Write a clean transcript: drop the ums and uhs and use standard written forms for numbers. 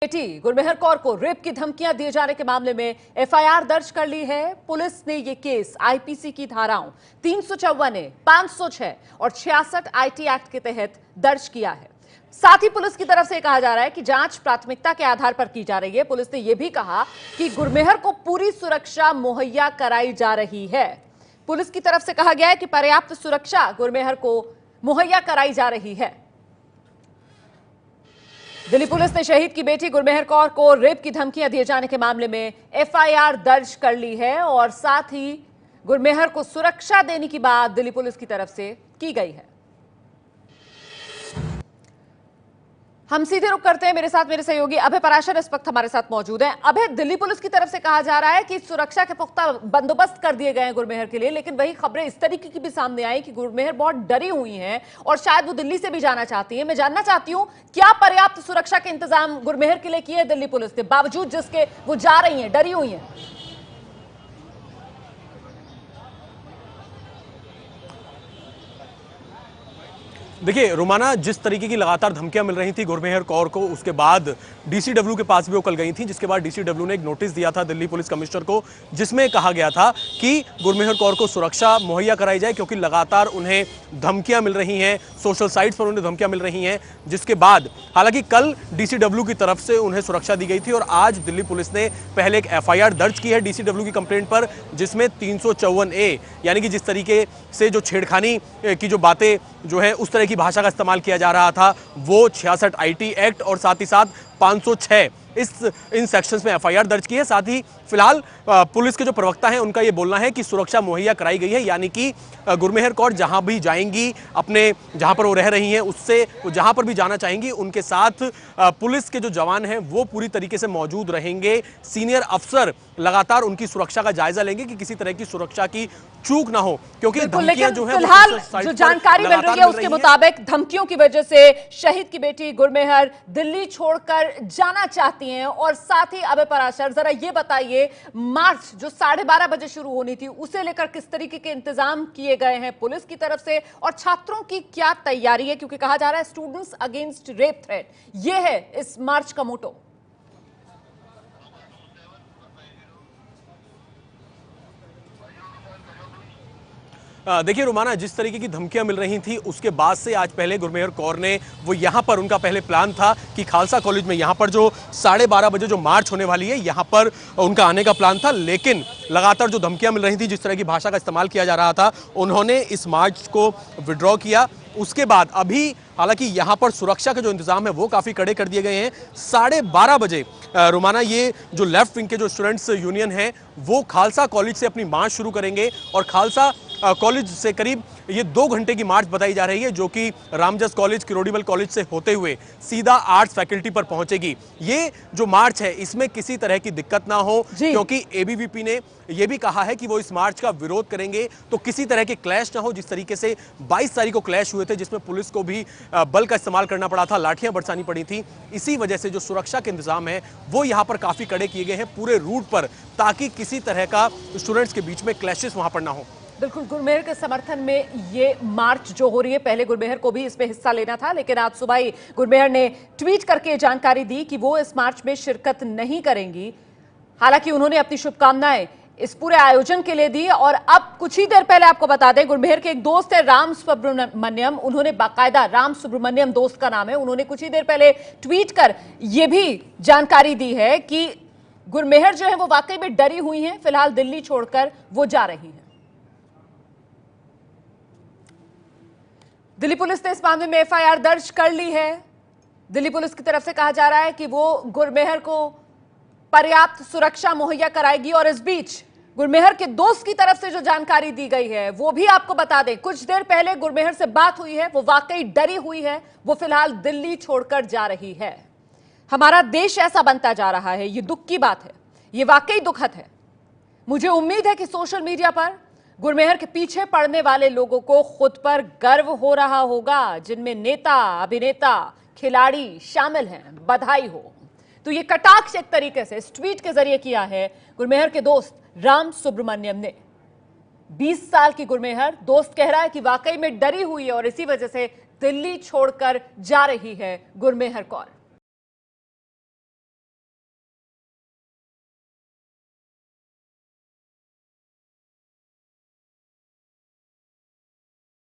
बेटी गुरमेहर कौर को रेप की धमकियां दिए जाने के मामले में एफआईआर दर्ज कर ली है। पुलिस ने यह केस आईपीसी की धाराओं 354A, 506 और 66 आईटी एक्ट के तहत दर्ज किया है। साथ ही पुलिस की तरफ से कहा जा रहा है कि जांच प्राथमिकता के आधार पर की जा रही है। पुलिस ने यह भी कहा कि गुरमेहर को पूरी सुरक्षा मुहैया कराई जा रही है। पुलिस की तरफ से कहा गया है कि पर्याप्त सुरक्षा गुरमेहर को मुहैया कराई जा रही है। दिल्ली पुलिस ने शहीद की बेटी गुरमेहर कौर को रेप की धमकियां दिए जाने के मामले में एफआईआर दर्ज कर ली है और साथ ही गुरमेहर को सुरक्षा देने की बात दिल्ली पुलिस की तरफ से की गई है। हम सीधे रुख करते हैं, मेरे साथ मेरे सहयोगी अभय पराशर इस वक्त हमारे साथ मौजूद हैं। अभय, दिल्ली पुलिस की तरफ से कहा जा रहा है कि सुरक्षा के पुख्ता बंदोबस्त कर दिए गए हैं गुरमेहर के लिए, लेकिन वही खबरें इस तरीके की भी सामने आई कि गुरमेहर बहुत डरी हुई हैं और शायद वो दिल्ली से भी जाना चाहती है। मैं जानना चाहती हूं, क्या पर्याप्त सुरक्षा के इंतजाम गुरमेहर के लिए किए दिल्ली पुलिस ने, बावजूद जिसके वो जा रही है, डरी हुई है? देखिए रोमाना, जिस तरीके की लगातार धमकियां मिल रही थी गुरमेहर कौर को, उसके बाद डीसीडब्ल्यू के पास भी वो कल गई थी, जिसके बाद डीसीडब्ल्यू ने एक नोटिस दिया था दिल्ली पुलिस कमिश्नर को, जिसमें कहा गया था कि गुरमेहर कौर को सुरक्षा मुहैया कराई जाए, क्योंकि लगातार उन्हें धमकियां मिल रही हैं, सोशल साइट्स पर उन्हें धमकियां मिल रही हैं। जिसके बाद हालांकि कल डीसीडब्ल्यू की तरफ से उन्हें सुरक्षा दी गई थी और आज दिल्ली पुलिस ने पहले एक एफआईआर दर्ज की है डीसीडब्ल्यू की कंप्लेंट पर, जिसमें 354A यानी कि जिस तरीके से जो छेड़खानी की जो बातें जो है उस तरह की भाषा का इस्तेमाल किया जा रहा था, वो 66 आईटी एक्ट और साथ ही साथ 506 इन सेक्शंस में एफआईआर दर्ज की है। साथ ही फिलहाल पुलिस के जो प्रवक्ता हैं उनका ये बोलना है कि सुरक्षा मुहैया कराई गई है, यानी कि गुरमेहर कौर जहां भी जाएंगी, अपने जहां पर वो रह रही हैं उससे जहां पर भी जाना चाहेंगी, उनके साथ पुलिस के जो जवान हैं वो पूरी तरीके से मौजूद रहेंगे। सीनियर अफसर लगातार उनकी सुरक्षा का जायजा लेंगे कि किसी तरह की सुरक्षा की चूक ना हो, क्योंकि धमकियां जो है फिलहाल जो जानकारी मिल रही है उसके मुताबिक धमकियों की वजह से शहीद की बेटी गुरमेहर दिल्ली छोड़कर जाना चाहती हैं। और साथ ही अभय पराशर, जरा ये बताइए, मार्च जो 12:30 बजे शुरू होनी थी, उसे लेकर किस तरीके के इंतजाम किए गए हैं पुलिस की तरफ से और छात्रों की क्या तैयारी है, क्योंकि कहा जा रहा है स्टूडेंट्स अगेंस्ट रेप थ्रेट, ये है इस मार्च का मोटो। देखिए रोमाना, जिस तरीके की धमकियां मिल रही थी उसके बाद से आज पहले गुरमेहर कौर ने वो यहाँ पर, उनका पहले प्लान था कि खालसा कॉलेज में यहाँ पर जो 12:30 बजे जो मार्च होने वाली है यहाँ पर उनका आने का प्लान था, लेकिन लगातार जो धमकियां मिल रही थी, जिस तरह की भाषा का इस्तेमाल किया जा रहा था, उन्होंने इस मार्च को विड्रॉ किया। उसके बाद अभी हालांकि यहाँ पर सुरक्षा के जो इंतजाम है वो काफ़ी कड़े कर दिए गए हैं। 12:30 बजे रोमाना ये जो लेफ्ट विंग के जो स्टूडेंट्स यूनियन हैं वो खालसा कॉलेज से अपनी मार्च शुरू करेंगे और खालसा कॉलेज से करीब ये 2 घंटे की मार्च बताई जा रही है, जो कि रामजस कॉलेज, किरोड़ीमल कॉलेज से होते हुए सीधा आर्ट्स फैकल्टी पर पहुंचेगी। ये जो मार्च है इसमें किसी तरह की दिक्कत ना हो, क्योंकि एबीवीपी ने यह भी कहा है कि वो इस मार्च का विरोध करेंगे, तो किसी तरह के क्लैश ना हो। जिस तरीके से 22 तारीख को क्लैश हुए थे, जिसमें पुलिस को भी बल का इस्तेमाल करना पड़ा था, लाठियां बरसानी पड़ी थी, इसी वजह से जो सुरक्षा के इंतजाम है वो यहाँ पर काफी कड़े किए गए हैं पूरे रूट पर, ताकि किसी तरह का स्टूडेंट्स के बीच में क्लैशेस वहां पर ना हो। बिल्कुल, गुरमेहर के समर्थन में ये मार्च जो हो रही है, पहले गुरमेहर को भी इसमें हिस्सा लेना था, लेकिन आज सुबह ही गुरमेहर ने ट्वीट करके जानकारी दी कि वो इस मार्च में शिरकत नहीं करेंगी। हालांकि उन्होंने अपनी शुभकामनाएं इस पूरे आयोजन के लिए दी। और अब कुछ ही देर पहले आपको बता दें, गुरमेहर के एक दोस्त है राम सुब्रमण्यम, उन्होंने बाकायदा, राम सुब्रमण्यम दोस्त का नाम है, उन्होंने कुछ ही देर पहले ट्वीट कर यह भी जानकारी दी है कि गुरमेहर जो है वो वाकई में डरी हुई हैं, फिलहाल दिल्ली छोड़कर वो जा रही हैं। दिल्ली पुलिस ने इस मामले में एफआईआर दर्ज कर ली है। दिल्ली पुलिस की तरफ से कहा जा रहा है कि वो गुरमेहर को पर्याप्त सुरक्षा मुहैया कराएगी। और इस बीच गुरमेहर के दोस्त की तरफ से जो जानकारी दी गई है वो भी आपको बता दें, कुछ देर पहले गुरमेहर से बात हुई है, वो वाकई डरी हुई है, वो फिलहाल दिल्ली छोड़कर जा रही है। हमारा देश ऐसा बनता जा रहा है, ये दुख की बात है, ये वाकई दुखद है। मुझे उम्मीद है कि सोशल मीडिया पर गुरमेहर के पीछे पड़ने वाले लोगों को खुद पर गर्व हो रहा होगा, जिनमें नेता, अभिनेता, खिलाड़ी शामिल हैं। बधाई हो। तो ये कटाक्ष एक तरीके से इस ट्वीट के जरिए किया है गुरमेहर के दोस्त राम सुब्रमण्यम ने। 20 साल की गुरमेहर, दोस्त कह रहा है कि वाकई में डरी हुई है और इसी वजह से दिल्ली छोड़कर जा रही है गुरमेहर कौर।